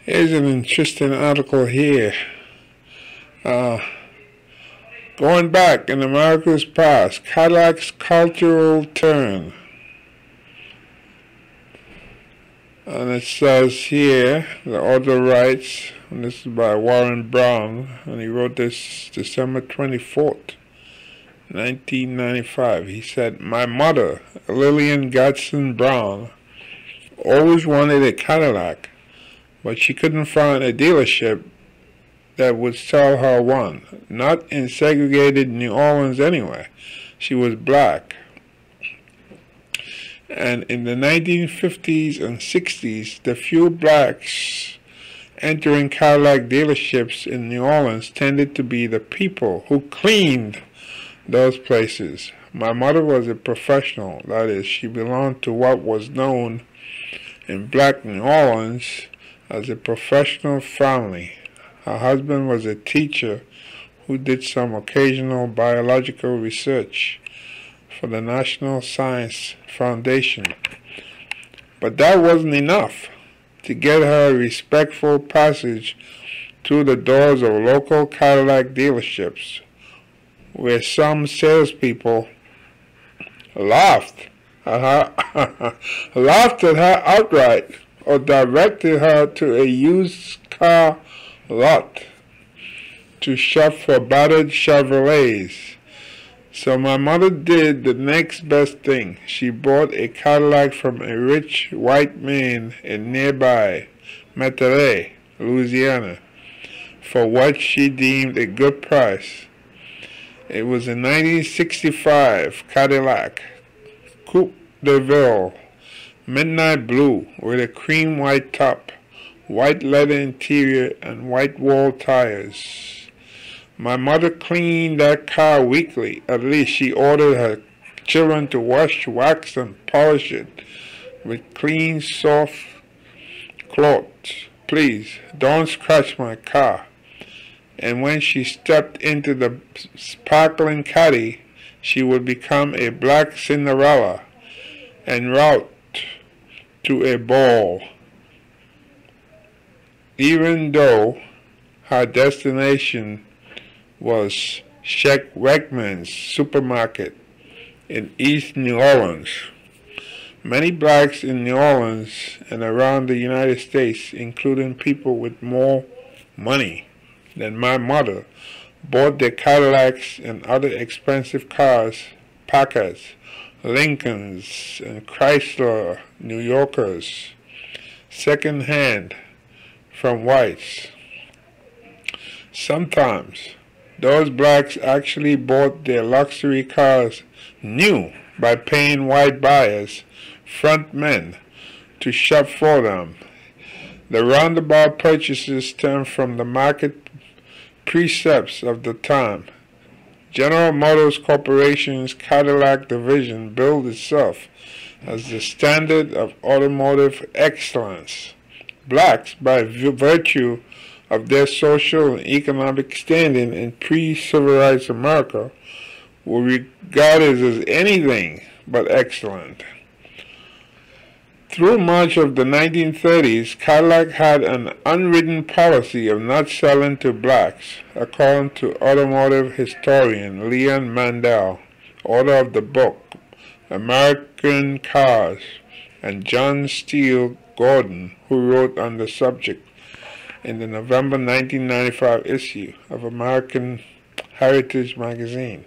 Here's an interesting article here. Going back in America's past, Cadillac's cultural turn. And it says here, the author writes, and this is by Warren Brown, and he wrote this December 24th, 1995. He said, "My mother, Lillian Gadsden Brown, always wanted a Cadillac, but she couldn't find a dealership that would sell her one. Not in segregated New Orleans anyway. She was black. And in the 1950s and 60s, the few blacks entering Cadillac dealerships in New Orleans tended to be the people who cleaned those places. My mother was a professional, that is, she belonged to what was known in black New Orleans as a professional family. Her husband was a teacher who did some occasional biological research for the National Science Foundation. But that wasn't enough to get her a respectful passage through the doors of local Cadillac dealerships, where some salespeople laughed at her outright, or directed her to a used car lot to shop for battered Chevrolets. So my mother did the next best thing. She bought a Cadillac from a rich white man in nearby Metairie, Louisiana, for what she deemed a good price. It was a 1965 Cadillac Coupe de Ville, midnight blue with a cream white top, white leather interior, and white wall tires. My mother cleaned that car weekly. At least she ordered her children to wash, wax, and polish it with clean, soft cloths. Please, don't scratch my car. And when she stepped into the sparkling caddy, she would become a black Cinderella en route to a ball, even though her destination was Wegmans supermarket in East New Orleans. Many blacks in New Orleans and around the United States, including people with more money than my mother, bought their Cadillacs and other expensive cars, Packards, Lincolns, and Chrysler New Yorkers, second-hand from whites. Sometimes those blacks actually bought their luxury cars new by paying white buyers, front men, to shop for them. The roundabout purchases stem from the market precepts of the time. General Motors Corporation's Cadillac division billed itself as the standard of automotive excellence. Blacks, by virtue of their social and economic standing in pre-civil rights America, were regarded as anything but excellent. Through much of the 1930s, Cadillac had an unwritten policy of not selling to blacks, according to automotive historian Leon Mandel, author of the book American Cars, and John Steele Gordon, who wrote on the subject in the November 1995 issue of American Heritage magazine.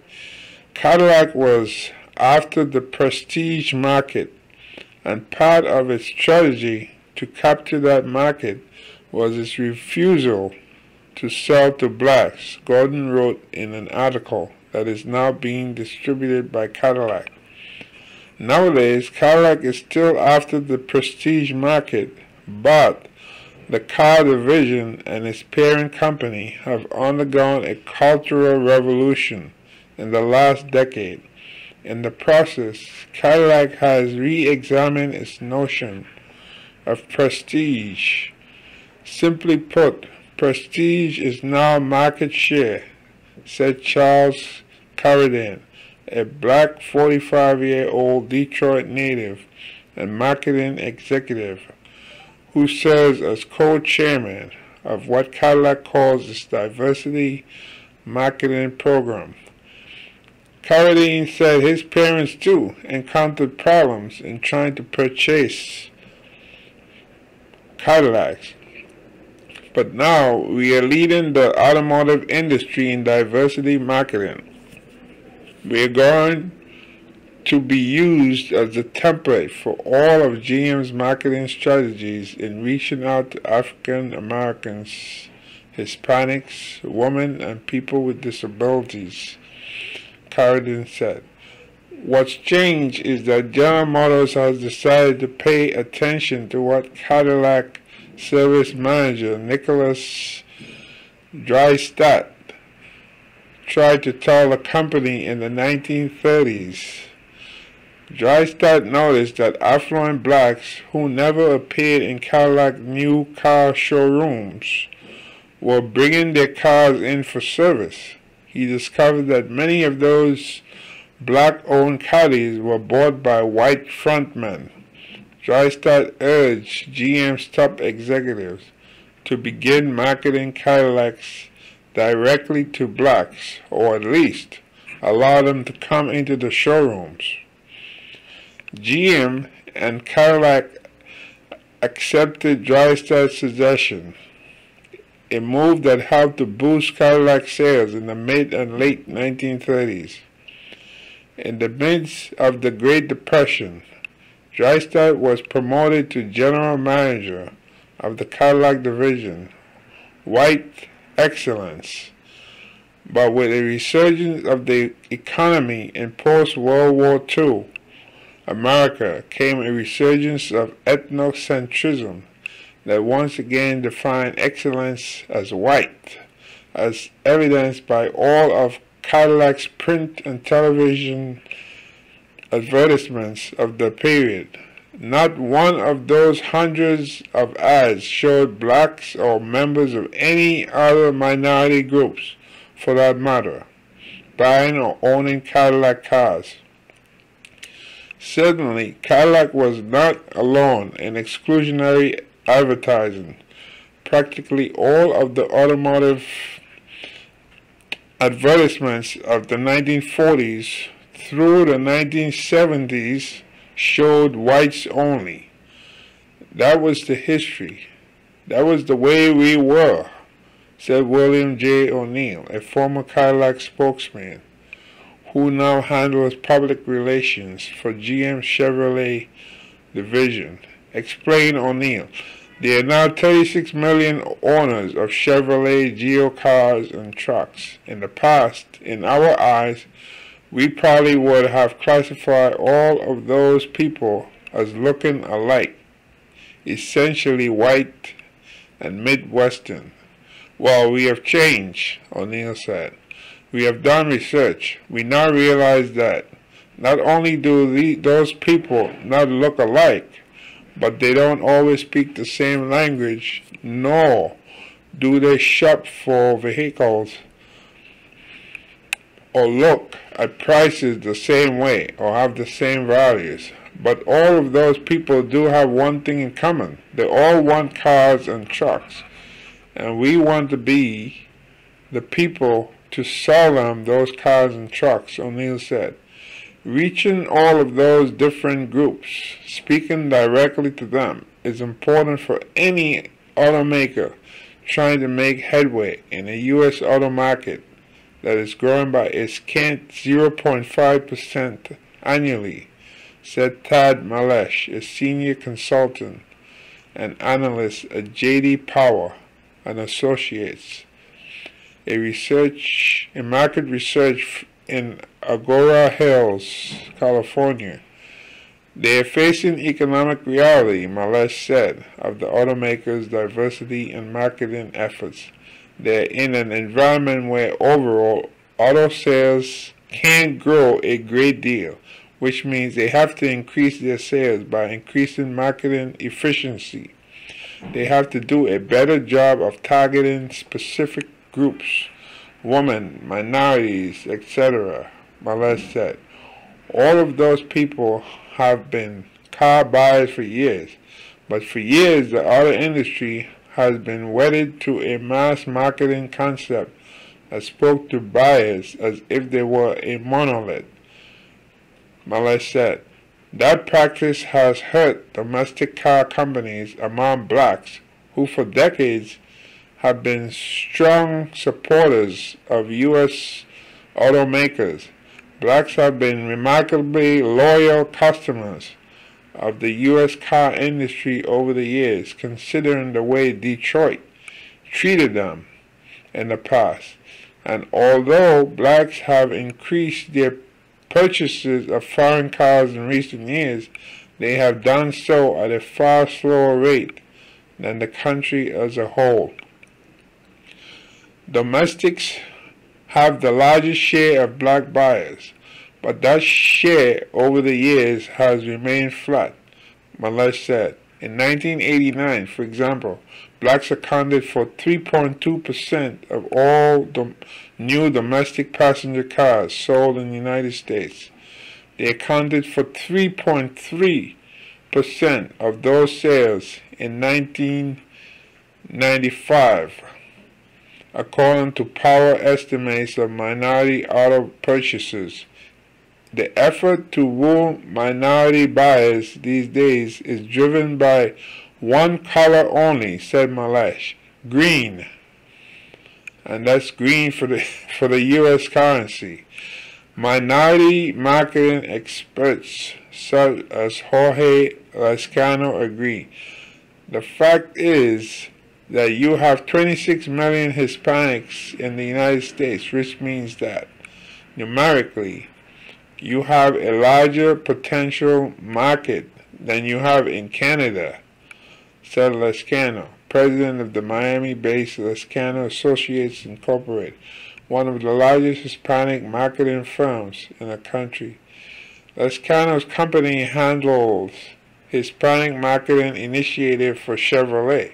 Cadillac was after the prestige market, and part of its strategy to capture that market was its refusal to sell to blacks, Gordon wrote in an article that is now being distributed by Cadillac. Nowadays, Cadillac is still after the prestige market, but the car division and its parent company have undergone a cultural revolution in the last decade. In the process, Cadillac has re-examined its notion of prestige. Simply put, prestige is now market share, said Charles Carradine, a black 45-year-old Detroit native and marketing executive who serves as co-chairman of what Cadillac calls its diversity marketing program. Carradine said his parents too encountered problems in trying to purchase Cadillacs. But now we are leading the automotive industry in diversity marketing. We are going to be used as a template for all of GM's marketing strategies in reaching out to African Americans, Hispanics, women, and people with disabilities, Carradine said. What's changed is that General Motors has decided to pay attention to what Cadillac service manager Nicholas Drystad tried to tell the company in the 1930s. Drystad noticed that affluent blacks who never appeared in Cadillac new car showrooms were bringing their cars in for service. He discovered that many of those black-owned Caddies were bought by white frontmen. Drystad urged GM's top executives to begin marketing Cadillacs directly to blacks, or at least allow them to come into the showrooms. GM and Cadillac accepted Drystad's suggestion, a move that helped to boost Cadillac sales in the mid and late 1930s. In the midst of the Great Depression, Drystad was promoted to general manager of the Cadillac division, White Excellence. But with a resurgence of the economy in post-World War II America came a resurgence of ethnocentrism that once again defined excellence as white, as evidenced by all of Cadillac's print and television advertisements of the period. Not one of those hundreds of ads showed blacks or members of any other minority groups, for that matter, buying or owning Cadillac cars. Certainly, Cadillac was not alone in exclusionary advertising. Practically all of the automotive advertisements of the 1940s through the 1970s showed whites only. That was the history. That was the way we were, said William J. O'Neill, a former Cadillac spokesman, who now handles public relations for GM Chevrolet division. Explained O'Neill, there are now 36 million owners of Chevrolet Geo cars and trucks. In the past, in our eyes, we probably would have classified all of those people as looking alike, essentially white and Midwestern. Well, we have changed, O'Neill said. We have done research. We now realize that not only do those people not look alike, but they don't always speak the same language, nor do they shop for vehicles or look at prices the same way or have the same values. But all of those people do have one thing in common. They all want cars and trucks. And we want to be the people to sell them those cars and trucks, O'Neill said. Reaching all of those different groups, speaking directly to them, is important for any automaker trying to make headway in a U.S. auto market that is growing by a scant 0.5% annually, said Tad Malesh, a senior consultant and analyst at J.D. Power and Associates, a market research in Agora Hills, California. They are facing economic reality, Malesh said, of the automakers' diversity and marketing efforts. They are in an environment where overall auto sales can't grow a great deal, which means they have to increase their sales by increasing marketing efficiency. They have to do a better job of targeting specific groups, women, minorities, etc., Malesh said. All of those people have been car buyers for years, But for years, the auto industry has been wedded to a mass marketing concept that spoke to buyers as if they were a monolith. Malesh said, that practice has hurt domestic car companies among blacks who for decades have been strong supporters of U.S. automakers. Blacks have been remarkably loyal customers of the U.S. car industry over the years, considering the way Detroit treated them in the past. And although blacks have increased their purchases of foreign cars in recent years, they have done so at a far slower rate than the country as a whole. Domestics have the largest share of black buyers, but that share over the years has remained flat, Malesh said. In 1989, for example, blacks accounted for 3.2% of all new domestic passenger cars sold in the United States. They accounted for 3.3% of those sales in 1995, according to power estimates of minority auto purchasers. The effort to woo minority buyers these days is driven by one color only, said Malesh, green. And that's green for the U.S. currency. Minority marketing experts such as Jorge Lascano agree. The fact is that you have 26 million Hispanics in the United States, which means that, numerically, you have a larger potential market than you have in Canada, said Lascano, president of the Miami-based Lascano Associates Incorporated, one of the largest Hispanic marketing firms in the country. Lascano's company handles Hispanic marketing initiative for Chevrolet,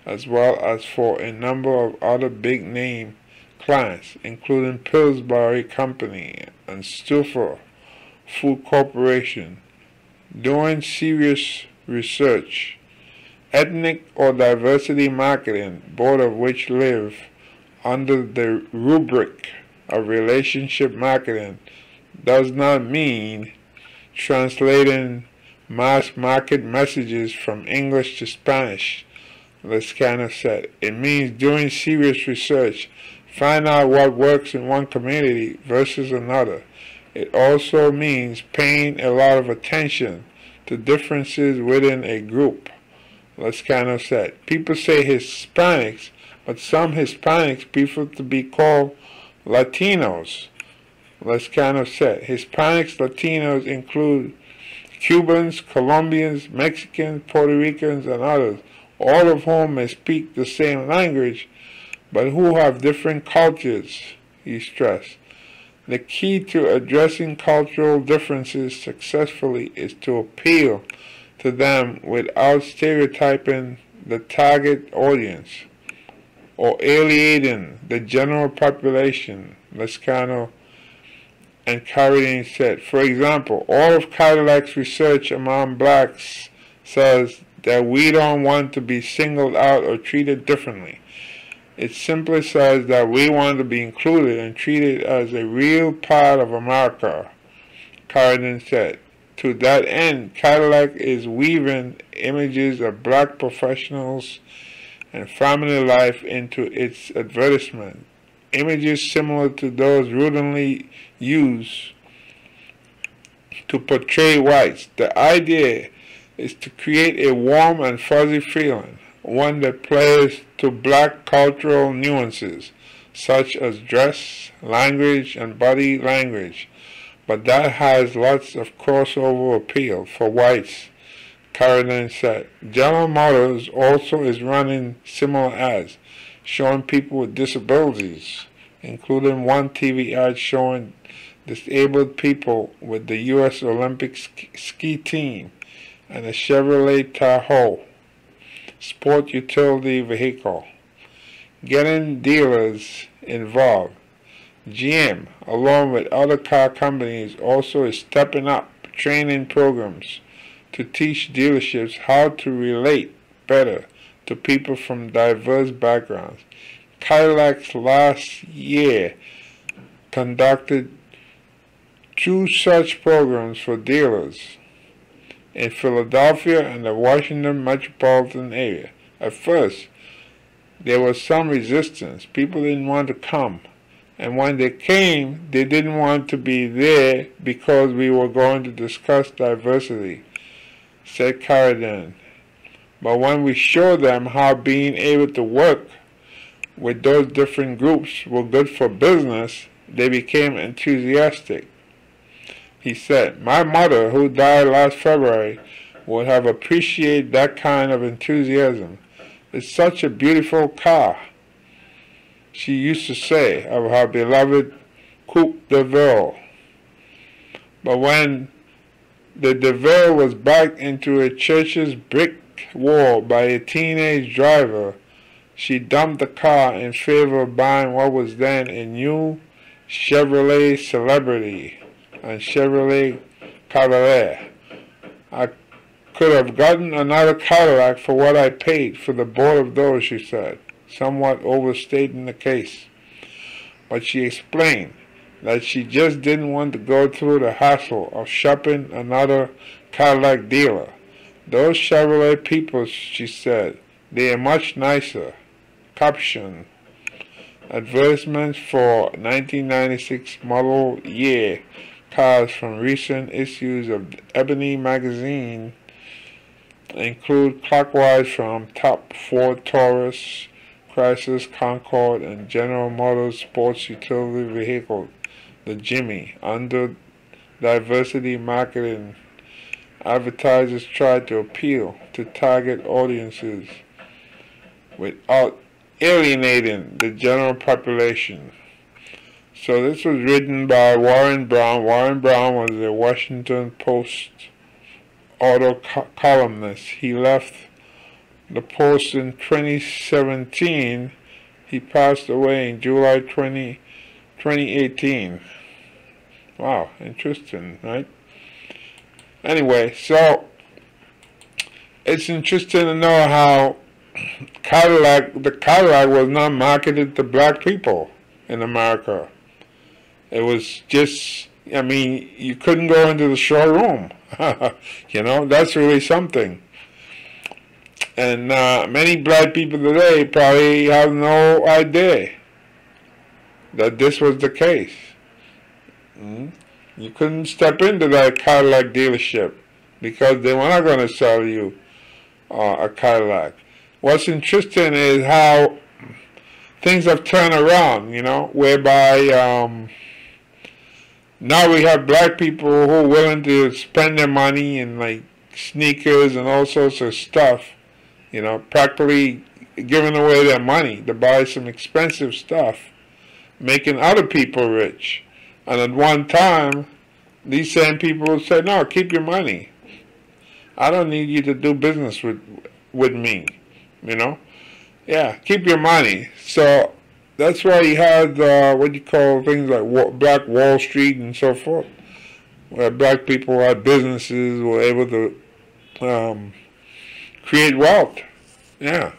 as well as for a number of other big-name clients, including Pillsbury Company and Stouffer Food Corporation. Doing serious research, ethnic or diversity marketing, both of which live under the rubric of relationship marketing, does not mean translating mass market messages from English to Spanish, Lascano said. It means doing serious research, find out what works in one community versus another. It also means paying a lot of attention to differences within a group, Lascano said. People say Hispanics, but some Hispanics prefer to be called Latinos, Lascano said. Hispanics, Latinos include Cubans, Colombians, Mexicans, Puerto Ricans, and others, all of whom may speak the same language, but who have different cultures, he stressed. The key to addressing cultural differences successfully is to appeal to them without stereotyping the target audience or alienating the general population, Lascano and Carradine said. For example, all of Cadillac's research among blacks says that we don't want to be singled out or treated differently. It simply says that we want to be included and treated as a real part of America, Carradine said. To that end, Cadillac is weaving images of black professionals and family life into its advertisement, images similar to those routinely used to portray whites. The idea is to create a warm and fuzzy feeling, one that plays to black cultural nuances, such as dress, language, and body language, but that has lots of crossover appeal for whites, Carradine said. General Motors also is running similar ads, showing people with disabilities, including one TV ad showing disabled people with the U.S. Olympic ski team and a Chevrolet Tahoe sport utility vehicle, getting dealers involved. GM, along with other car companies, also is stepping up training programs to teach dealerships how to relate better to people from diverse backgrounds. Cadillac last year conducted 2 such programs for dealers in Philadelphia and the Washington metropolitan area. At first, there was some resistance. People didn't want to come. And when they came, they didn't want to be there because we were going to discuss diversity, said Carradine. But when we showed them how being able to work with those different groups were good for business, they became enthusiastic. He said, "My mother, who died last February, would have appreciated that kind of enthusiasm. It's such a beautiful car," she used to say of her beloved Coupe de Ville. But when the DeVille was backed into a church's brick wall by a teenage driver, she dumped the car in favor of buying what was then a new Chevrolet Celebrity and Chevrolet Cavalier. "I could have gotten another Cadillac for what I paid for the both of those," she said, somewhat overstating the case. But she explained that she just didn't want to go through the hassle of shopping another Cadillac dealer. "Those Chevrolet people," she said, "they are much nicer." Caption: advertisements for 1996 model year cars from recent issues of Ebony magazine include clockwise from top Ford Taurus, Chrysler Concorde, and General Motors sports utility vehicle, the Jimmy. Under diversity marketing, advertisers try to appeal to target audiences without alienating the general population. So this was written by Warren Brown. Warren Brown was a Washington Post auto columnist. He left the Post in 2017. He passed away in July 2018. Wow, interesting, right? Anyway, so it's interesting to know how the Cadillac was not marketed to black people in America. It was just, I mean, you couldn't go into the showroom. You know, that's really something. And many black people today probably have no idea that this was the case. You couldn't step into that Cadillac dealership because they were not going to sell you a Cadillac. What's interesting is how things have turned around, you know, whereby now we have black people who are willing to spend their money in like sneakers and all sorts of stuff, you know, practically giving away their money to buy some expensive stuff, making other people rich. And at one time, these same people would say, "No, keep your money. I don't need you to do business with me, you know. Yeah, keep your money." So that's why you had what you call things like Black Wall Street and so forth, where black people had businesses, were able to create wealth. Yeah,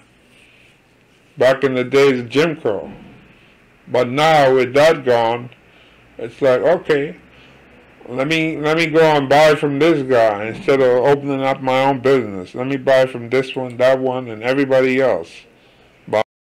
back in the days of Jim Crow. But now with that gone, it's like, okay, let me go and buy from this guy instead of opening up my own business. Let me buy from this one, that one, and everybody else.